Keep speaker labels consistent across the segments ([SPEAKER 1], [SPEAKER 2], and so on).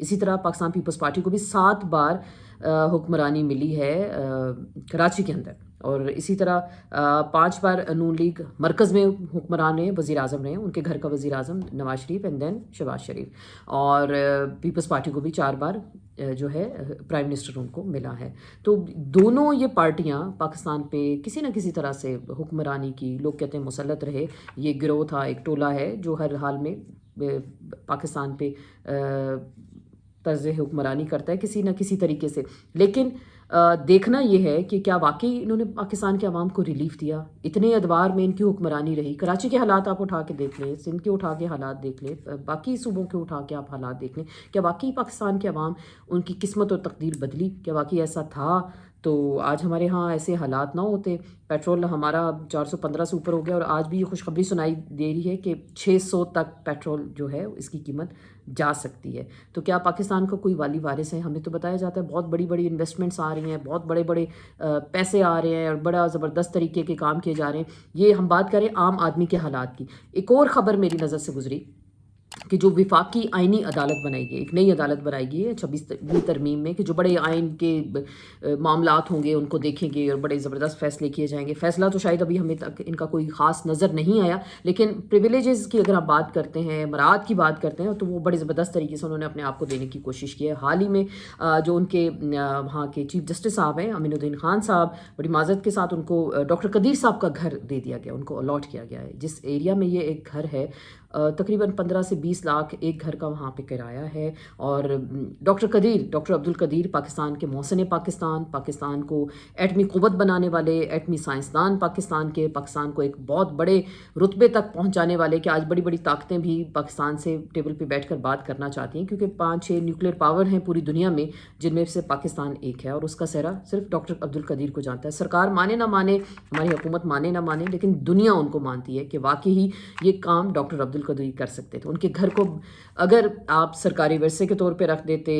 [SPEAKER 1] اسی طرح Pakistan Peoples party کو بھی 7 بار حکمرانی ملی ہے کراچی کے اندر، اور اسی طرح 5 بار نون لیگ مرکز میں حکمران ہیں، وزیر اعظم رہے ہیں، ان کے گھر کا وزیر اعظم نواز شریف اینڈ دین شہباز شریف، اور پیپلز پارٹی کو بھی 4 بار جو ہے پرائم منسٹر ان کو ملا ہے۔ تو دونوں یہ پارٹیاں پاکستان پہ کسی نہ کسی طرح سے حکمرانی کی، لوگ کہتے ہیں مسلط رہے، یہ گروہ تھا، ایک ٹولہ ہے جو ہر حال میں پاکستان پہ طرز حکمرانی کرتا ہے کسی نہ کسی طریقے سے۔ لیکن دیکھنا یہ ہے کہ کیا واقعی انہوں نے پاکستان کے عوام کو ریلیف دیا؟ اتنے ادوار میں ان کی حکمرانی رہی، کراچی کے حالات آپ اٹھا کے دیکھ لیں، سندھ کے اٹھا کے حالات دیکھ لیں، باقی صوبوں کے اٹھا کے آپ حالات دیکھ لیں، کیا واقعی پاکستان کے عوام ان کی قسمت اور تقدیر بدلی؟ کیا واقعی ایسا تھا تو آج ہمارے ہاں ایسے حالات نہ ہوتے؟ پیٹرول ہمارا 415 سے اوپر ہو گیا، اور آج بھی یہ خوشخبری سنائی دے رہی ہے کہ 600 تک پیٹرول جو ہے اس کی قیمت جا سکتی ہے۔ تو کیا پاکستان کا کوئی والی وارث ہے؟ ہمیں تو بتایا جاتا ہے بہت بڑی بڑی انویسٹمنٹس آ رہی ہیں، بہت بڑے بڑے پیسے آ رہے ہیں، اور بڑا زبردست طریقے کے کام کیے جا رہے ہیں۔ یہ ہم بات کریں عام آدمی کے حالات کی۔ ایک اور خبر میری نظر سے گزری کہ جو وفاقی آئینی عدالت بنائی گئی، ایک نئی عدالت بنائی گئی ہے 26ویں ترمیم میں، کہ جو بڑے آئین کے معاملات ہوں گے ان کو دیکھیں گے اور بڑے زبردست فیصلے کیے جائیں گے۔ فیصلہ تو شاید ابھی ہمیں تک ان کا کوئی خاص نظر نہیں آیا، لیکن پریویلیجز کی اگر ہم بات کرتے ہیں، مراد کی بات کرتے ہیں، تو وہ بڑے زبردست طریقے سے انہوں نے اپنے آپ کو دینے کی کوشش کی ہے۔ حال ہی میں جو ان کے وہاں کے چیف جسٹس صاحب ہیں امین الدین خان صاحب، بڑی معذرت کے ساتھ ان کو ڈاکٹر قدیر صاحب کا گھر دے دیا گیا، ان کو الاٹ کیا گیا ہے، جس ایریا میں یہ ایک گھر ہے تقریباً 15 سے 20 لاکھ ایک گھر کا وہاں پہ کرایہ ہے۔ اور ڈاکٹر عبد القدیر پاکستان کے محسن پاکستان کو ایٹمی قوت بنانے والے، ایٹمی سائنسدان پاکستان کو ایک بہت بڑے رتبے تک پہنچانے والے، کہ آج بڑی بڑی طاقتیں بھی پاکستان سے ٹیبل پہ بیٹھ کر بات کرنا چاہتی ہیں، کیونکہ 5-6 نیوکلیر پاور ہیں پوری دنیا میں، جن میں سے پاکستان ایک ہے، اور اس کا سہرا صرف ڈاکٹر عبد القدیر کو جانتا ہے۔ سرکار مانے نہ مانے، ہماری حکومت مانے نہ مانے، لیکن دنیا ان کو مانتی ہے کہ واقعی یہ کام ڈاکٹر عبد القدیر کر سکتے تھے۔ ان کے گھر کو اگر آپ سرکاری ورثے کے طور پہ رکھ دیتے،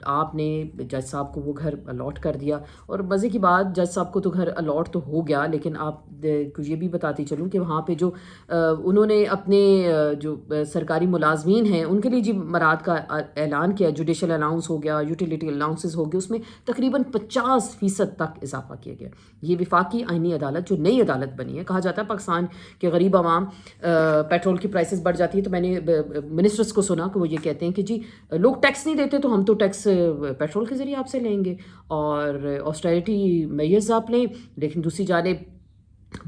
[SPEAKER 1] آپ نے جج صاحب کو وہ گھر الاٹ کر دیا، اور مزے کی بات جج صاحب کو تو گھر الاٹ تو ہو گیا، لیکن آپ کو یہ بھی بتاتی چلوں کہ وہاں پہ جو انہوں نے اپنے جو سرکاری ملازمین ہیں ان کے لیے جی مراد کا اعلان کیا، جوڈیشل الاؤنس ہو گیا، یوٹیلیٹی الاؤنسز ہو گئے، اس میں تقریباً 50% تک اضافہ کیا گیا۔ یہ وفاقی آئینی عدالت جو نئی عدالت بنی ہے، کہا جاتا ہے پاکستان کے غریب عوام پیٹرول کی پرائسز بڑھ جاتی ہے، تو میں نے منسٹرز کو سنا کہ وہ یہ کہتے ہیں کہ جی لوگ ٹیکس نہیں دیتے تو ہم تو ٹیکس پیٹرول کے ذریعے آپ سے لیں گے، اور آسٹریلٹی میئرز آپ لیں، لیکن دوسری جانب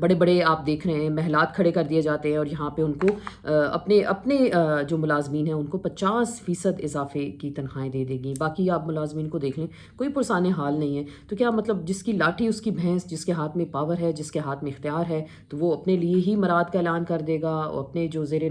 [SPEAKER 1] بڑے بڑے آپ دیکھ رہے ہیں محلات کھڑے کر دیے جاتے ہیں، اور یہاں پہ ان کو اپنے جو ملازمین ہیں ان کو 50% اضافے کی تنخواہیں دے دے گی۔ باقی آپ ملازمین کو دیکھ لیں، کوئی پرسان حال نہیں ہے۔ تو کیا مطلب جس کی لاٹھی اس کی بھینس، جس کے ہاتھ میں پاور ہے، جس کے ہاتھ میں اختیار ہے، تو وہ اپنے لیے ہی مراد کا اعلان کر دے گا، اور اپنے جو زیر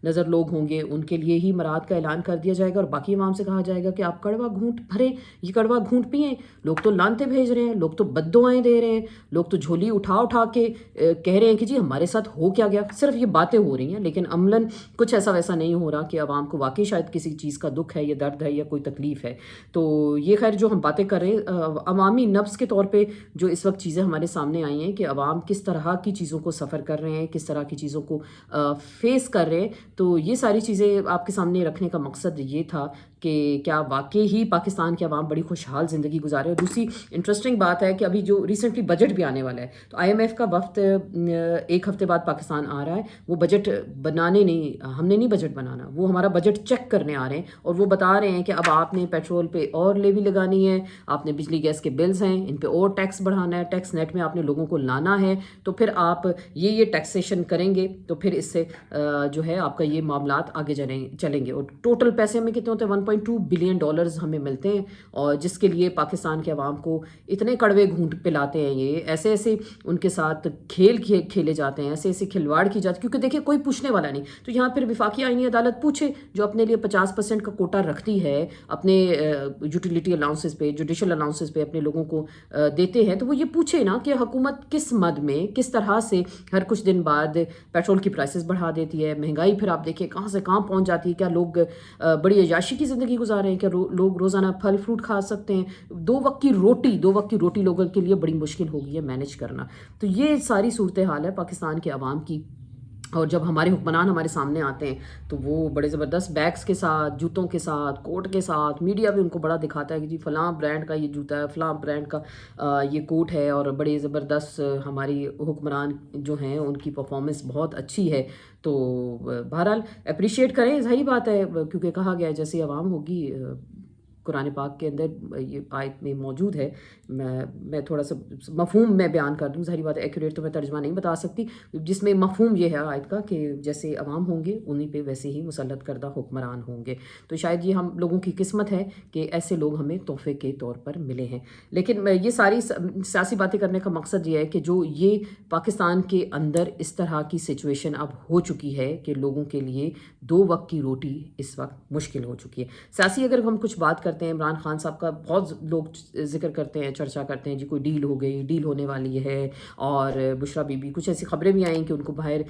[SPEAKER 1] نظر لوگ ہوں گے ان کے لیے ہی مراد کا اعلان کر دیا جائے گا، اور باقی عوام سے کہا جائے گا کہ آپ کڑوا گھونٹ بھریں، یہ کڑوا گھونٹ پئیں۔ لوگ تو لانتے بھیج رہے ہیں، لوگ تو بددعائیں دے رہے ہیں، لوگ تو جھولی اٹھا کے کہہ رہے ہیں کہ جی ہمارے ساتھ ہو کیا گیا۔ صرف یہ باتیں ہو رہی ہیں، لیکن عملاً کچھ ایسا ویسا نہیں ہو رہا کہ عوام کو واقعی شاید کسی چیز کا دکھ ہے یا درد ہے یا کوئی تکلیف ہے۔ تو یہ خیر جو ہم باتیں کر رہے ہیں عوامی نبض کے طور پہ جو اس وقت چیزیں ہمارے سامنے آئی ہیں کہ عوام کس طرح کی چیزوں کو سفر کر رہے ہیں، کس طرح کی چیزوں کو فیس کر رہے ہیں، تو یہ ساری چیزیں آپ کے سامنے رکھنے کا مقصد یہ تھا کہ کیا واقعی ہی پاکستان کے عوام بڑی خوشحال زندگی گزارے۔ اور دوسری انٹرسٹنگ بات ہے کہ ابھی جو ریسنٹلی بجٹ بھی آنے والا ہے، تو آئی ایم ایف کا وفد ایک ہفتے بعد پاکستان آ رہا ہے، وہ بجٹ بنانے نہیں، ہم نے نہیں بجٹ بنانا، وہ ہمارا بجٹ چیک کرنے آ رہے ہیں، اور وہ بتا رہے ہیں کہ اب آپ نے پیٹرول پہ اور لیوی لگانی ہے، آپ نے بجلی گیس کے بلز ہیں ان پہ اور ٹیکس بڑھانا ہے، ٹیکس نیٹ میں آپ نے لوگوں کو لانا ہے، تو پھر آپ یہ ٹیکسیشن کریں گے تو پھر اس سے جو ہے آپ کا یہ معاملات آگے چلیں گے۔ اور ٹوٹل پیسے ہمیں کتنے ہوتے ہیں؟ $1.2 بلین ہمیں ملتے ہیں، اور جس کے لیے پاکستان کے عوام کو اتنے کڑوے گھونٹ پلاتے ہیں، یہ ایسے ان کے ساتھ کھیلے جاتے ہیں، ایسے کھلواڑ کی جاتی، کیونکہ دیکھیں کوئی پوچھنے والا نہیں۔ تو یہاں پھر وفاقی آئینی عدالت پوچھے جو اپنے لیے 50% کا کوٹا رکھتی ہے اپنے یوٹیلیٹی الاؤنسز پہ، جوڈیشل الاؤنسز پہ اپنے لوگوں کو دیتے ہیں، تو وہ یہ پوچھے نا کہ حکومت کس مد میں کس طرح سے ہر کچھ دن بعد پیٹرول کی پرائسز بڑھا دیتی ہے، مہنگائی پھر آپ دیکھیں کہاں سے کہاں پہنچ جاتی ہے، کیا لوگ بڑی عیاشی کی زندگی گزار رہے ہیں، کیا لوگ روزانہ پھل فروٹ کھا سکتے ہیں، دو وقت کی روٹی لوگوں کے لیے بڑی مشکل ہو گئی ہے مینیج کرنا۔ تو یہ ساری صورتحال ہے پاکستان کے عوام کی، اور جب ہمارے حکمران ہمارے سامنے آتے ہیں تو وہ بڑے زبردست بیگس کے ساتھ، جوتوں کے ساتھ، کوٹ کے ساتھ، میڈیا بھی ان کو بڑا دکھاتا ہے کہ جی فلاں برانڈ کا یہ جوتا ہے، فلاں برانڈ کا یہ کوٹ ہے، اور بڑے زبردست ہماری حکمران جو ہیں ان کی پرفارمنس بہت اچھی ہے۔ تو بہرحال اپریشیٹ کریں، ظاہری بات ہے، کیونکہ کہا گیا ہے جیسے عوام ہوگی، قرآن پاک کے اندر یہ آیت میں موجود ہے۔ میں تھوڑا سا مفہوم میں بیان کر دوں، ظاہری بات ہے ایکوریٹ تو میں ترجمہ نہیں بتا سکتی، جس میں مفہوم یہ ہے آیت کا کہ جیسے عوام ہوں گے انہیں پہ ویسے ہی مسلط کردہ حکمران ہوں گے۔ تو شاید یہ ہم لوگوں کی قسمت ہے کہ ایسے لوگ ہمیں تحفے کے طور پر ملے ہیں۔ لیکن یہ ساری سیاسی باتیں کرنے کا مقصد یہ ہے کہ جو یہ پاکستان کے اندر اس طرح کی سچویشن اب ہو چکی ہے کہ لوگوں کے لیے 2 وقت کی روٹی اس وقت مشکل ہو چکی ہے۔ سیاسی اگر ہم کچھ بات کرتے ہیں، عمران خان صاحب کا بہت لوگ ذکر کرتے ہیں، چرچا کرتے ہیں، جی کوئی ڈیل ہو گئی، ڈیل ہونے والی ہے، اور بشرا بی بی کچھ ایسی خبریں بھی آئیں کہ ان کو باہر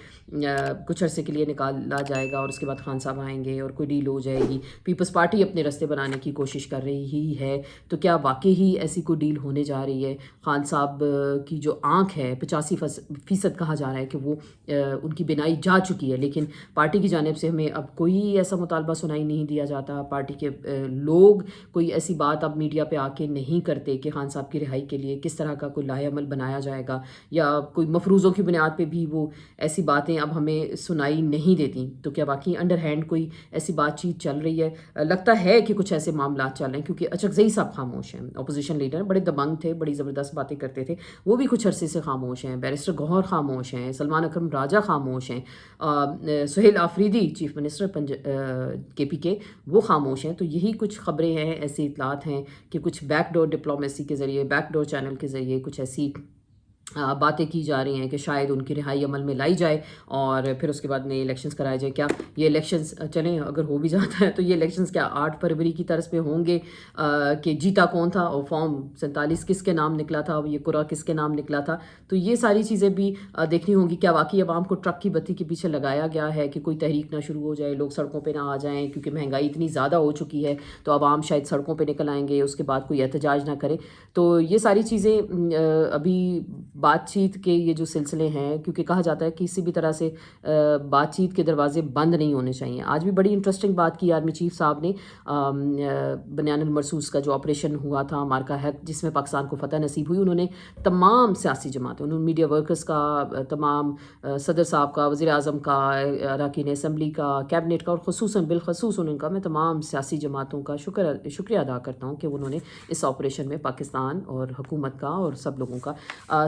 [SPEAKER 1] کچھ عرصے کے لیے نکالا جائے گا اور اس کے بعد خان صاحب آئیں گے اور کوئی ڈیل ہو جائے گی، پیپلز پارٹی اپنے رستے بنانے کی کوشش کر رہی ہے۔ تو کیا واقعی ہی ایسی کوئی ڈیل ہونے جا رہی ہے؟ خان صاحب کی جو آنکھ ہے 85% کہا جا رہا ہے کہ وہ ان کی بینائی جا چکی ہے، لیکن پارٹی کی جانب سے ہمیں اب کوئی ایسا مطالبہ سنائی نہیں دیا جاتا۔ پارٹی کے لوگ کوئی ایسی بات اب میڈیا پہ آ کے نہیں کرتے کہ خان صاحب کی رہائی کے لیے کس طرح کا کوئی لائحہ عمل بنایا جائے گا، یا کوئی مفروضوں کی بنیاد پہ بھی وہ ایسی باتیں اب ہمیں سنائی نہیں دیتی۔ تو کیا باقی انڈر ہینڈ کوئی ایسی بات چیت چل رہی ہے؟ لگتا ہے کہ کچھ ایسے معاملات چل رہے ہیں، کیونکہ اچکزئی صاحب خاموش ہیں، اپوزیشن لیڈر بڑے دبنگ تھے، بڑی زبردست باتیں کرتے تھے، وہ بھی کچھ عرصے سے خاموش ہیں، بیرسٹر گوہر خاموش ہیں، سلمان اکرم راجہ خاموش ہیں، سہیل آفریدی چیف منسٹر کے پی کے وہ خاموش ہیں۔ تو یہی کچھ خبریں ہیں، ایسی اطلاعات ہیں کہ کچھ بیک ڈور ڈپلومیسی کے ذریعے، بیک ڈور چینل کے ذریعے کچھ ایسی باتیں کی جا رہی ہیں کہ شاید ان کی رہائی عمل میں لائی جائے اور پھر اس کے بعد نئے الیکشنز کرائے جائے۔ کیا یہ الیکشنز چلیں اگر ہو بھی جاتا ہے تو یہ الیکشنز کیا 8 فروری کی طرز پہ ہوں گے کہ جیتا کون تھا، اور فارم 47 کس کے نام نکلا تھا، اور یہ قرعہ کس کے نام نکلا تھا؟ تو یہ ساری چیزیں بھی دیکھنی ہوں گی۔ کیا واقعی عوام کو ٹرک کی بتی کے پیچھے لگایا گیا ہے کہ کوئی تحریک نہ شروع ہو جائے، لوگ سڑکوں پہ نہ آ جائیں، کیونکہ مہنگائی اتنی زیادہ ہو چکی ہے تو عوام شاید سڑکوں پہ نکل آئیں گے، اس کے بعد کوئی احتجاج نہ کرے؟ تو یہ ساری چیزیں ابھی بات چیت کے یہ جو سلسلے ہیں، کیونکہ کہا جاتا ہے کہ کسی بھی طرح سے بات چیت کے دروازے بند نہیں ہونے چاہیے۔ آج بھی بڑی انٹرسٹنگ بات کی آرمی چیف صاحب نے، بنیان المرصوص کا جو آپریشن ہوا تھا مارکا ہیک، جس میں پاکستان کو فتح نصیب ہوئی، انہوں نے تمام سیاسی جماعتیں، انہوں نے میڈیا ورکرز کا، تمام صدر صاحب کا، وزیر اعظم کا، اراکین اسمبلی کا، کیبنٹ کا، اور خصوصاً بالخصوص ان کا میں تمام سیاسی جماعتوں کا شکریہ ادا کرتا ہوں کہ انہوں نے اس آپریشن میں پاکستان اور حکومت کا اور سب لوگوں کا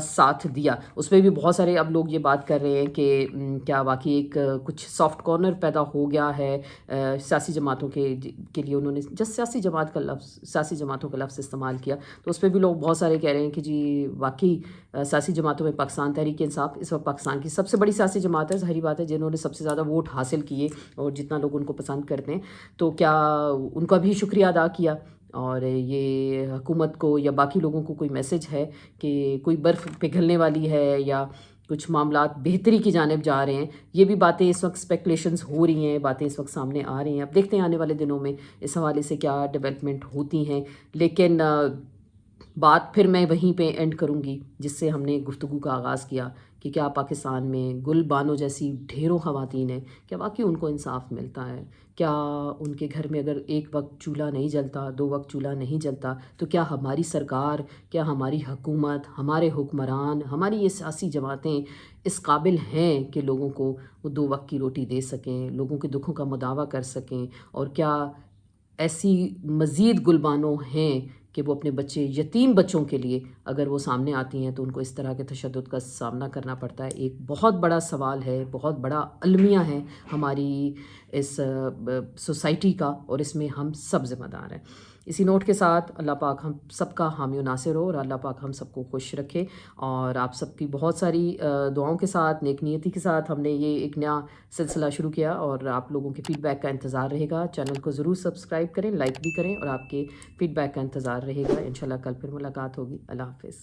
[SPEAKER 1] ساتھ دیا۔ اس میں بھی بہت سارے اب لوگ یہ بات کر رہے ہیں کہ کیا واقعی ایک کچھ سافٹ کارنر پیدا ہو گیا ہے سیاسی جماعتوں کے لیے؟ انہوں نے جس سیاسی جماعتوں کا لفظ استعمال کیا، تو اس پہ بھی لوگ بہت سارے کہہ رہے ہیں کہ جی واقعی سیاسی جماعتوں میں پاکستان تحریک انصاف اس وقت پاکستان کی سب سے بڑی سیاسی جماعت ہے، ظاہری بات ہے، جنہوں نے سب سے زیادہ ووٹ حاصل کیے اور جتنا لوگ ان کو پسند کرتے ہیں، تو کیا ان کا بھی شکریہ ادا کیا؟ اور یہ حکومت کو یا باقی لوگوں کو کوئی میسج ہے کہ کوئی برف پگھلنے والی ہے یا کچھ معاملات بہتری کی جانب جا رہے ہیں؟ یہ بھی باتیں اس وقت اسپیکولیشنز ہو رہی ہیں، باتیں اس وقت سامنے آ رہی ہیں۔ اب دیکھتے ہیں آنے والے دنوں میں اس حوالے سے کیا ڈیولپمنٹ ہوتی ہیں، لیکن بات پھر میں وہیں پہ اینڈ کروں گی جس سے ہم نے گفتگو کا آغاز کیا کہ کیا پاکستان میں گل بانو جیسی ڈھیروں خواتین ہیں، کیا واقعی ان کو انصاف ملتا ہے؟ کیا ان کے گھر میں اگر ایک وقت چولہا نہیں جلتا، 2 وقت چولہا نہیں جلتا، تو کیا ہماری سرکار، کیا ہماری حکومت، ہمارے حکمران، ہماری یہ سیاسی جماعتیں اس قابل ہیں کہ لوگوں کو وہ 2 وقت کی روٹی دے سکیں، لوگوں کے دکھوں کا مداوع کر سکیں؟ اور کیا ایسی مزید گلبانوں ہیں کہ وہ اپنے بچے، یتیم بچوں کے لیے اگر وہ سامنے آتی ہیں تو ان کو اس طرح کے تشدد کا سامنا کرنا پڑتا ہے؟ ایک بہت بڑا سوال ہے، بہت بڑا المیہ ہے ہماری اس سوسائٹی کا، اور اس میں ہم سب ذمہ دار ہیں۔ اسی نوٹ کے ساتھ اللہ پاک ہم سب کا حامی و ناصر ہو، اور اللہ پاک ہم سب کو خوش رکھے، اور آپ سب کی بہت ساری دعاؤں کے ساتھ، نیک نیتی کے ساتھ ہم نے یہ ایک نیا سلسلہ شروع کیا، اور آپ لوگوں کے فیڈ بیک کا انتظار رہے گا۔ چینل کو ضرور سبسکرائب کریں، لائک بھی کریں، اور آپ کے فیڈ بیک کا انتظار رہے گا۔ انشاءاللہ کل پھر ملاقات ہوگی۔ اللہ حافظ۔